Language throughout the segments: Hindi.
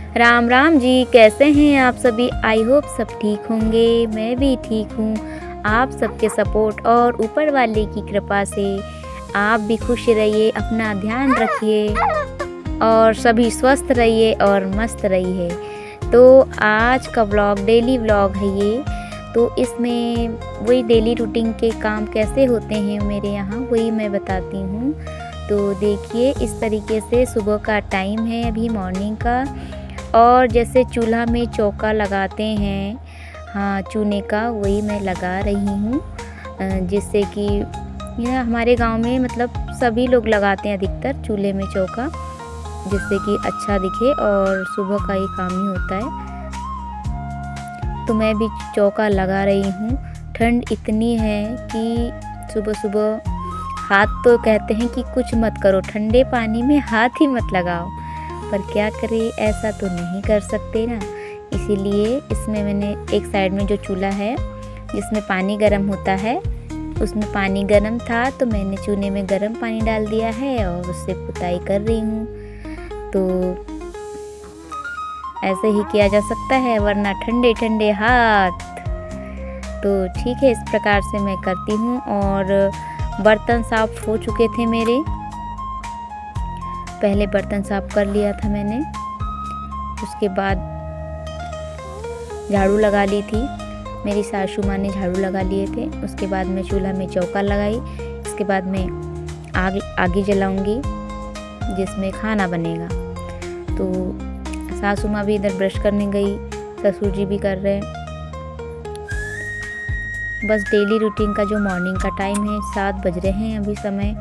राम राम जी, कैसे हैं आप सभी। आई होप सब ठीक होंगे। मैं भी ठीक हूँ। आप सबके सपोर्ट और ऊपर वाले की कृपा से आप भी खुश रहिए, अपना ध्यान रखिए और सभी स्वस्थ रहिए और मस्त रहिए। तो आज का व्लॉग डेली व्लॉग है ये। तो इसमें वही डेली रूटीन के काम कैसे होते हैं मेरे यहाँ, वही मैं बताती हूँ। तो देखिए, इस तरीके से सुबह का टाइम है, अभी मॉर्निंग का। और जैसे चूल्हा में चौका लगाते हैं, हाँ, चूने का, वही मैं लगा रही हूँ। जिससे कि यह हमारे गांव में मतलब सभी लोग लगाते हैं अधिकतर चूल्हे में चौका, जिससे कि अच्छा दिखे और सुबह का ही काम ही होता है। तो मैं भी चौका लगा रही हूँ। ठंड इतनी है कि सुबह सुबह हाथ तो कहते हैं कि कुछ मत करो, ठंडे पानी में हाथ ही मत लगाओ, पर क्या करें, ऐसा तो नहीं कर सकते ना। इसीलिए इसमें मैंने एक साइड में जो चूल्हा है जिसमें पानी गर्म होता है, उसमें पानी गर्म था तो मैंने चूल्हे में गर्म पानी डाल दिया है और उससे पुताई कर रही हूँ। तो ऐसे ही किया जा सकता है, वरना ठंडे ठंडे हाथ। तो ठीक है, इस प्रकार से मैं करती हूँ। और बर्तन साफ हो चुके थे मेरे, पहले बर्तन साफ कर लिया था मैंने। उसके बाद झाड़ू लगा ली थी, मेरी सासू माँ ने झाड़ू लगा लिए थे। उसके बाद मैं चूल्हा में चौका लगाई। इसके बाद मैं आग जलाऊंगी जिसमें खाना बनेगा। तो सासू माँ भी इधर ब्रश करने गई, ससुर जी भी कर रहे हैं। बस डेली रूटीन का जो मॉर्निंग का टाइम है, 7 बज रहे हैं अभी समय।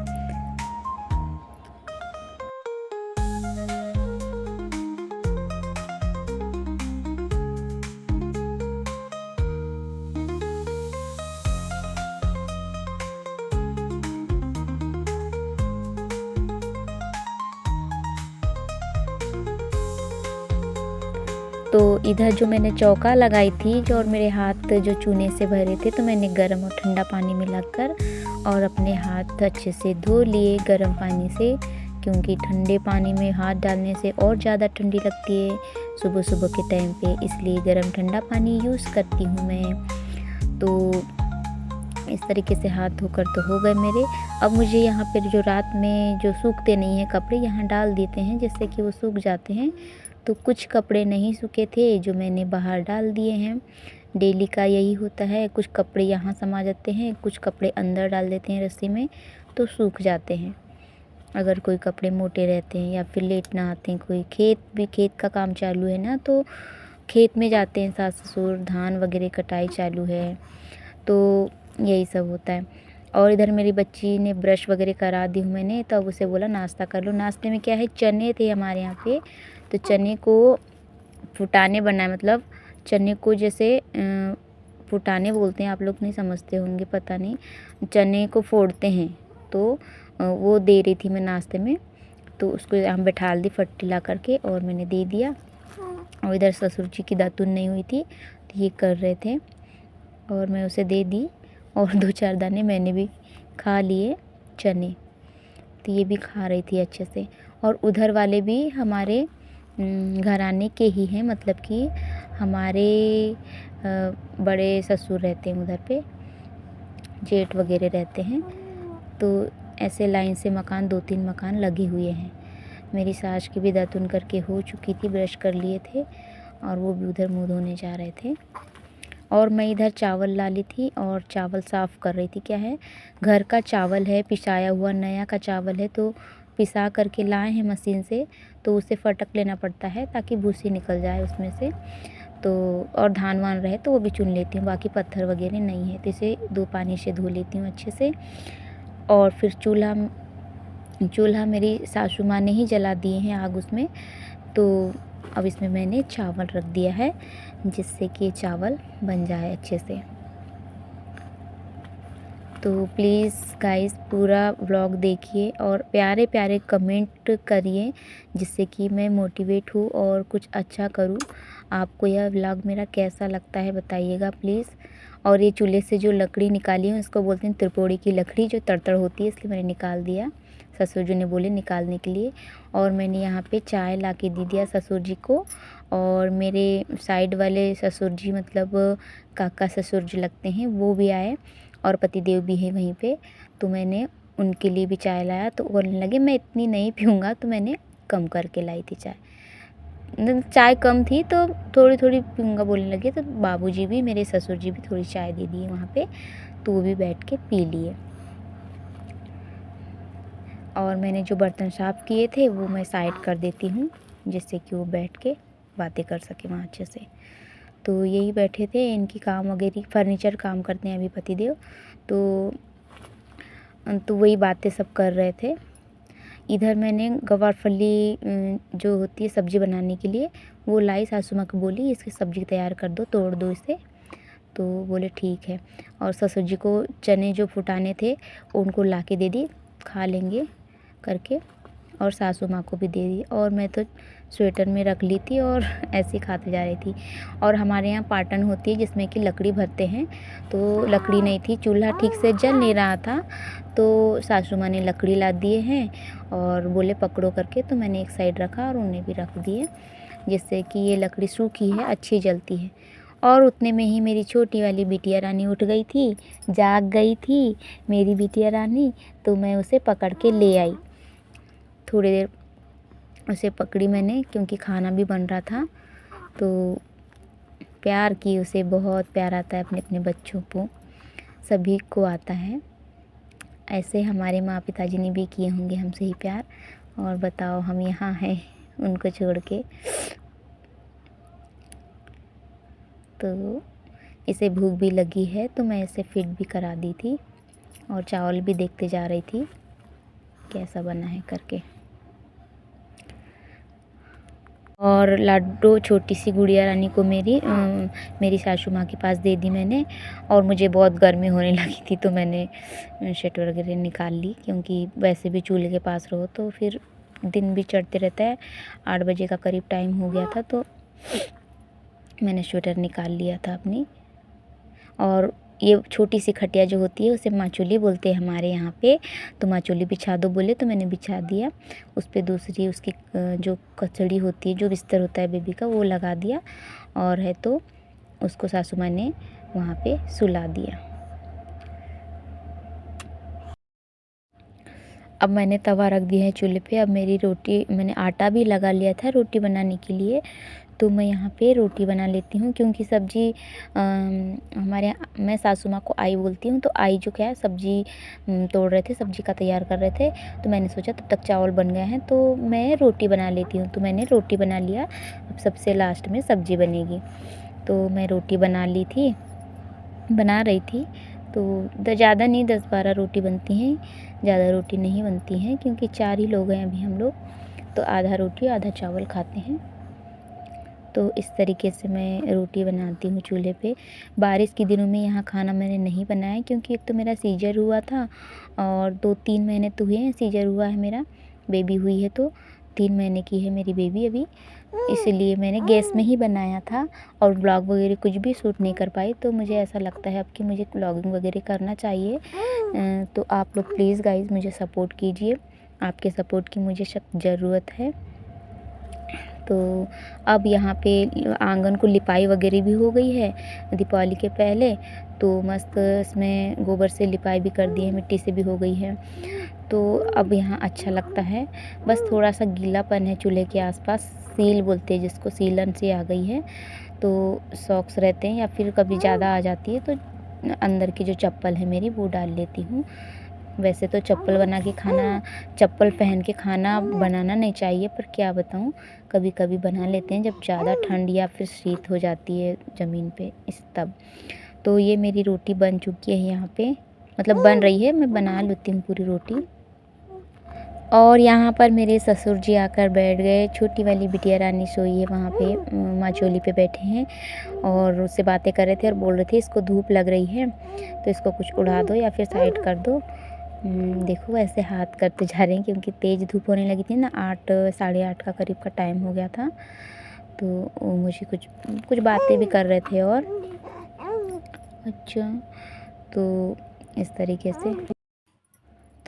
तो इधर जो मैंने चौका लगाई थी, जो और मेरे हाथ जो चूने से भरे थे, तो मैंने गर्म और ठंडा पानी मिलाकर और अपने हाथ अच्छे से धो लिए गर्म पानी से, क्योंकि ठंडे पानी में हाथ डालने से और ज़्यादा ठंडी लगती है सुबह सुबह के टाइम पे। इसलिए गर्म ठंडा पानी यूज़ करती हूँ मैं। तो इस तरीके से हाथ धोकर तो हो गए मेरे। अब मुझे यहाँ पर जो रात में जो सूखते नहीं हैं कपड़े, यहाँ डाल देते हैं जिससे कि वो सूख जाते हैं। तो कुछ कपड़े नहीं सूखे थे जो मैंने बाहर डाल दिए हैं। डेली का यही होता है, कुछ कपड़े यहाँ समा जाते हैं, कुछ कपड़े अंदर डाल देते हैं रस्सी में, तो सूख जाते हैं। अगर कोई कपड़े मोटे रहते हैं या फिर लेट ना आते हैं, कोई खेत का काम चालू है ना, तो खेत में जाते हैं सास ससुर, धान वगैरह कटाई चालू है, तो यही सब होता है। और इधर मेरी बच्ची ने ब्रश वगैरह करा दी हूँ मैंने, तो अब उसे बोला नाश्ता कर लो। नाश्ते में क्या है, चने थे हमारे यहाँ पे, तो चने को फुटाने बनाए, मतलब चने को जैसे फुटाने बोलते हैं, आप लोग नहीं समझते होंगे, पता नहीं, चने को फोड़ते हैं। तो वो दे रही थी मैं नाश्ते में, तो उसको हम बैठा दी फट्टी ला करके और मैंने दे दिया। और इधर ससुर जी की दातुन नहीं हुई थी, तो ये कर रहे थे और मैं उसे दे दी। और 2-4 दाने मैंने भी खा लिए चने, तो ये भी खा रही थी अच्छे से। और उधर वाले भी हमारे घराने के ही हैं, मतलब कि हमारे बड़े ससुर रहते हैं उधर पे, जेठ वगैरह रहते हैं। तो ऐसे लाइन से मकान, 2-3 मकान लगे हुए हैं। मेरी सास की भी दातुन करके हो चुकी थी, ब्रश कर लिए थे और वो भी उधर मुँह धोने जा रहे थे। और मैं इधर चावल ला ली थी और चावल साफ़ कर रही थी। क्या है, घर का चावल है, पिसाया हुआ नया का चावल है, तो पिसा करके लाए हैं मशीन से, तो उसे फटक लेना पड़ता है ताकि भूसी निकल जाए उसमें से। तो और धान वान रहे तो वो भी चुन लेती हूँ, बाकी पत्थर वगैरह नहीं है, तो इसे 2 पानी से धो लेती हूँ अच्छे से। और फिर चूल्हा मेरी सासू माँ ने ही जला दिए हैं आग उसमें। तो अब इसमें मैंने चावल रख दिया है जिससे कि चावल बन जाए अच्छे से। तो प्लीज़ गाइस पूरा व्लॉग देखिए और प्यारे प्यारे कमेंट करिए, जिससे कि मैं मोटिवेट हूँ और कुछ अच्छा करूँ। आपको यह व्लॉग मेरा कैसा लगता है बताइएगा प्लीज़। और ये चूल्हे से जो लकड़ी निकाली हूँ इसको बोलते हैं त्रिपोड़ी की लकड़ी, जो तड़तड़ होती है, इसलिए मैंने निकाल दिया। ससुर जी ने बोले निकालने के लिए। और मैंने यहाँ पे चाय ला के दे दिया ससुर जी को। और मेरे साइड वाले ससुर जी मतलब काका ससुर जी लगते हैं, वो भी आए और पतिदेव भी हैं वहीं पे। तो मैंने उनके लिए भी चाय लाया। तो बोलने लगे मैं इतनी नहीं पीऊँगा, तो मैंने कम करके लाई थी चाय। चाय कम थी तो थोड़ी थोड़ी पीऊँगा बोलने लगे। तो बाबूजी भी, मेरे ससुर जी भी थोड़ी चाय दे दिए वहाँ पे, तो वो भी बैठ के पी लिए। और मैंने जो बर्तन साफ़ किए थे वो मैं साइड कर देती हूँ, जिससे कि वो बैठ के बातें कर सके वहाँ अच्छे से। तो यही बैठे थे, इनकी काम वगैरह फर्नीचर काम करते हैं अभी पतिदेव, तो वही बातें सब कर रहे थे। इधर मैंने गवारफली जो होती है सब्ज़ी बनाने के लिए, वो लाई। सासू माँ को बोली इसकी सब्ज़ी तैयार कर दो, तोड़ दो इसे। तो बोले ठीक है। और ससुर जी को चने जो फुटाने थे उनको ला के दे दी, खा लेंगे करके। और सासू माँ को भी दे दी। और मैं तो स्वेटर में रख ली थी और ऐसे ही खाते जा रही थी। और हमारे यहाँ पाटन होती है जिसमें कि लकड़ी भरते हैं, तो लकड़ी नहीं थी, चूल्हा ठीक से जल नहीं रहा था। तो सासू माँ ने लकड़ी ला दिए हैं और बोले पकड़ो करके, तो मैंने एक साइड रखा और उन्हें भी रख दिए, जिससे कि ये लकड़ी सूखी है, अच्छी जलती है। और उतने में ही मेरी छोटी वाली बिटिया रानी उठ गई थी, जाग गई थी मेरी बिटिया रानी। तो मैं उसे पकड़ के ले आई। थोड़ी देर उसे पकड़ी मैंने, क्योंकि खाना भी बन रहा था। तो प्यार की, उसे बहुत प्यार आता है अपने अपने बच्चों को, सभी को आता है। ऐसे हमारे माँ पिताजी ने भी किए होंगे हमसे ही प्यार। और बताओ हम यहाँ हैं उनको छोड़ के। तो इसे भूख भी लगी है, तो मैं इसे फीड भी करा दी थी और चावल भी देखते जा रही थी कैसा बना है करके। और लाडो छोटी सी गुड़िया रानी को मेरी सासू माँ के पास दे दी मैंने। और मुझे बहुत गर्मी होने लगी थी, तो मैंने शर्ट वगैरह निकाल ली, क्योंकि वैसे भी चूल्हे के पास रहो तो फिर दिन भी चढ़ते रहता है। 8 बजे का करीब टाइम हो गया था, तो मैंने स्वेटर निकाल लिया था अपनी। और ये छोटी सी खटिया जो होती है उसे माचोली बोलते हैं हमारे यहाँ पे। तो माचोली बिछा दो बोले, तो मैंने बिछा दिया। उस पे दूसरी उसकी जो कचड़ी होती है, जो बिस्तर होता है बेबी का, वो लगा दिया। और है तो उसको सासू माँ ने वहाँ पे सुला दिया। अब मैंने तवा रख दिया है चूल्हे पे। अब मेरी रोटी, मैंने आटा भी लगा लिया था रोटी बनाने के लिए। तो मैं यहाँ पे रोटी बना लेती हूँ, क्योंकि सब्ज़ी हमारे यहाँ, मैं सासू माँ को आई बोलती हूँ। तो आई जो क्या है, सब्ज़ी तोड़ रहे थे, सब्ज़ी का तैयार कर रहे थे। तो मैंने सोचा तब तक चावल बन गए हैं तो मैं रोटी बना लेती हूँ। तो मैंने रोटी बना लिया। अब सबसे लास्ट में सब्ज़ी बनेगी। तो मैं रोटी बना रही थी। तो ज़्यादा नहीं, 10-12 रोटी बनती हैं, ज़्यादा रोटी नहीं बनती हैं, क्योंकि 4 ही लोग हैं अभी हम लोग। तो आधा रोटी आधा चावल खाते हैं। तो इस तरीके से मैं रोटी बनाती हूँ चूल्हे पे। बारिश के दिनों में यहाँ खाना मैंने नहीं बनाया, क्योंकि एक तो मेरा सीजर हुआ था और 2-3 महीने तो हुए हैं, सीजर हुआ है मेरा, बेबी हुई है। तो 3 महीने की है मेरी बेबी अभी, इसलिए मैंने गैस में ही बनाया था और व्लॉग वगैरह कुछ भी शूट नहीं कर पाई। तो मुझे ऐसा लगता है अब कि मुझे व्लॉगिंग वगैरह करना चाहिए। तो आप लोग प्लीज़ गाइज़ मुझे सपोर्ट कीजिए, आपके सपोर्ट की मुझे सख्त ज़रूरत है। तो अब यहाँ पे आंगन को लिपाई वगैरह भी हो गई है दीपावली के पहले। तो मस्त इसमें गोबर से लिपाई भी कर दी है, मिट्टी से भी हो गई है। तो अब यहाँ अच्छा लगता है। बस थोड़ा सा गीलापन है चूल्हे के आसपास, सील बोलते हैं जिसको, सीलन सी आ गई है। तो सॉक्स रहते हैं, या फिर कभी ज़्यादा आ जाती है तो अंदर की जो चप्पल है मेरी वो डाल लेती हूँ। वैसे तो चप्पल पहन के खाना बनाना नहीं चाहिए, पर क्या बताऊँ, कभी कभी बना लेते हैं जब ज़्यादा ठंड या फिर शीत हो जाती है ज़मीन पे तब। तो ये मेरी रोटी बन चुकी है यहाँ पे, मतलब बन रही है, मैं बना लेती हूँ पूरी रोटी। और यहाँ पर मेरे ससुर जी आकर बैठ गए। छोटी वाली बिटिया रानी सोई है वहाँ पे, माँ चोली पे बैठे हैं और उससे बातें कर रहे थे और बोल रहे थे इसको धूप लग रही है तो इसको कुछ उड़ा दो या फिर साइड कर दो। देखो ऐसे हाथ करते जा रहे हैं, क्योंकि तेज़ धूप होने लगी थी ना, 8 साढ़े 8 का करीब का टाइम हो गया था। तो वो मुझे कुछ बातें भी कर रहे थे। और अच्छा, तो इस तरीके से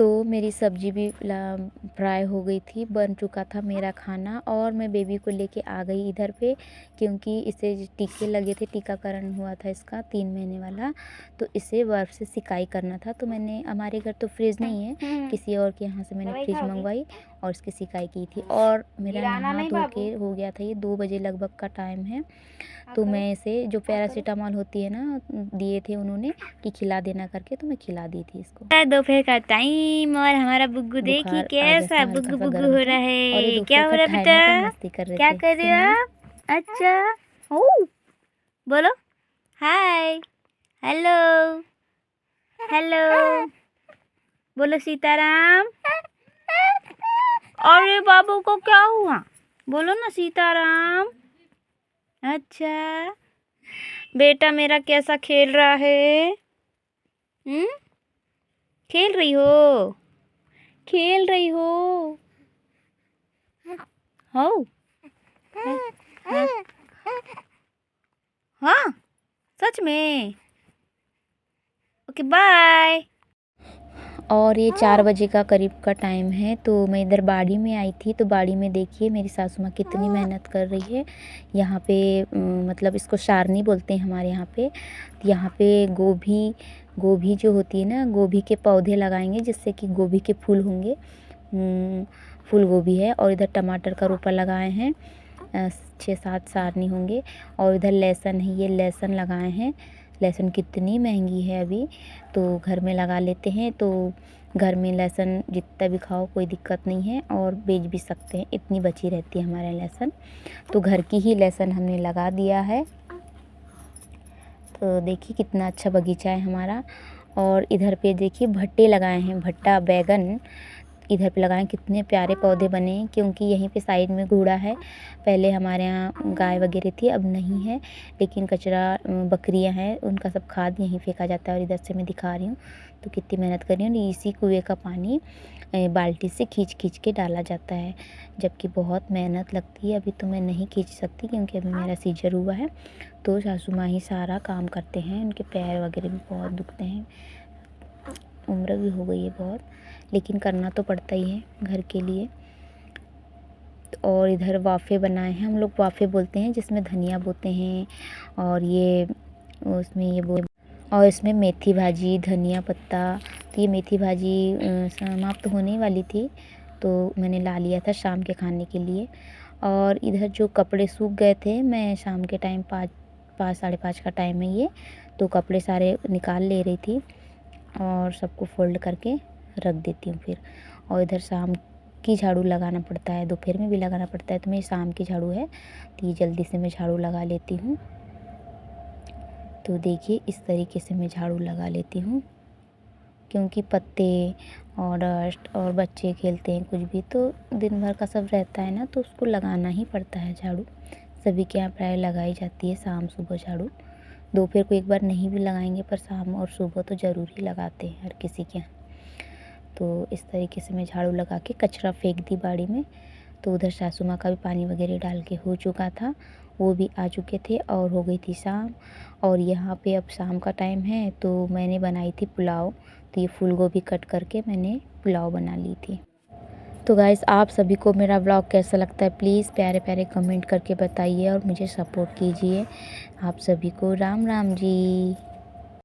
तो मेरी सब्ज़ी भी फ्राई हो गई थी, बन चुका था मेरा खाना और मैं बेबी को लेके आ गई इधर पे, क्योंकि इसे टीके लगे थे, टीकाकरण हुआ था इसका 3 महीने वाला। तो इसे बर्फ़ से सिकाई करना था, तो मैंने, हमारे घर तो फ्रिज नहीं है, किसी और के यहाँ से मैंने फ्रिज मंगवाई और इसकी सिकाई की थी। और मेरा नहा धो के हो गया था, ये 2 बजे लगभग का टाइम है। तो मैं इसे जो पैरासीटामॉल होती है ना, दिए थे उन्होंने कि खिला देना करके, तो मैं खिला दी थी इसको। दोपहर का टाइम और हमारा बुग्गू देखिए कैसा बुग्गू बुग्गू हो रहा है। क्या हो रहा है बेटा, मस्ती कर रहे क्या कर रहे हो आप? अच्छा ओ बोलो हाय, हेलो, हेलो, बोलो सीताराम। अरे बाबू को क्या हुआ, बोलो ना सीताराम। अच्छा बेटा मेरा कैसा खेल रहा है? खेल रही हो, खेल रही हो? हो हाँ सच में? Okay bye. और ये 4 बजे का करीब का टाइम है, तो मैं इधर बाड़ी में आई थी। तो बाड़ी में देखिए मेरी सासू माँ कितनी मेहनत कर रही है। यहाँ पे मतलब इसको शारनी बोलते हैं हमारे यहाँ पे। यहाँ पे गोभी जो होती है ना, गोभी के पौधे लगाएंगे जिससे कि गोभी के फूल होंगे। फूल गोभी है और इधर टमाटर का रोपा लगाए हैं, 6-7 सारनी होंगे। और इधर लहसुन है, ये लहसुन लगाए हैं। लहसुन कितनी महंगी है अभी, तो घर में लगा लेते हैं। तो घर में लहसुन जितना भी खाओ कोई दिक्कत नहीं है और बेच भी सकते हैं, इतनी बची रहती है हमारे लहसुन। तो घर की ही लहसुन हमने लगा दिया है। तो देखिए कितना अच्छा बगीचा है हमारा। और इधर पे देखिए भट्टे लगाए हैं, भट्टा बैगन इधर पे लगाएं, कितने प्यारे पौधे बने हैं। क्योंकि यहीं पे साइड में कूड़ा है, पहले हमारे यहाँ गाय वगैरह थी, अब नहीं है। लेकिन कचरा, बकरियां हैं, उनका सब खाद यहीं फेंका जाता है। और इधर से मैं दिखा रही हूँ तो कितनी मेहनत कर रही हूँ। इसी कुएँ का पानी बाल्टी से खींच के डाला जाता है, जबकि बहुत मेहनत लगती है। अभी तो मैं नहीं खींच सकती क्योंकि अभी मेरा सीजर हुआ है। तो सासू माँ ही सारा काम करते हैं, उनके पैर वगैरह भी बहुत दुखते हैं, उम्र भी हो गई है बहुत, लेकिन करना तो पड़ता ही है घर के लिए। और इधर वाफ़े बनाए हैं, हम लोग वाफ़े बोलते हैं, जिसमें धनिया बोते हैं और ये उसमें ये और इसमें मेथी भाजी, धनिया पत्ता। तो ये मेथी भाजी समाप्त होने वाली थी, तो मैंने ला लिया था शाम के खाने के लिए। और इधर जो कपड़े सूख गए थे, मैं शाम के टाइम 5 साढ़े 5 का टाइम है ये, तो कपड़े सारे निकाल ले रही थी और सबको फोल्ड करके रख देती हूँ फिर। और इधर शाम की झाड़ू लगाना पड़ता है, दोपहर में भी लगाना पड़ता है, तो मेरी शाम की झाड़ू है, तो ये जल्दी से मैं झाड़ू लगा लेती हूँ। तो देखिए इस तरीके से मैं झाड़ू लगा लेती हूँ, क्योंकि पत्ते और डस्ट और बच्चे खेलते हैं कुछ भी, तो दिन भर का सब रहता है ना, तो उसको लगाना ही पड़ता है झाड़ू। सभी के यहाँ प्राय लगाई जाती है शाम सुबह झाड़ू। दोपहर को एक बार नहीं भी लगाएंगे, पर शाम और सुबह तो ज़रूर ही लगाते हैं हर किसी के यहाँ। तो इस तरीके से मैं झाड़ू लगा के कचरा फेंक दी बाड़ी में। तो उधर सासू माँ का भी पानी वगैरह डाल के हो चुका था, वो भी आ चुके थे और हो गई थी शाम। और यहाँ पे अब शाम का टाइम है, तो मैंने बनाई थी पुलाव। तो ये फूल गोभी कट करके मैंने पुलाव बना ली थी। तो गाइस आप सभी को मेरा व्लॉग कैसा लगता है प्लीज़ प्यारे प्यारे कमेंट करके बताइए और मुझे सपोर्ट कीजिए। आप सभी को राम राम जी।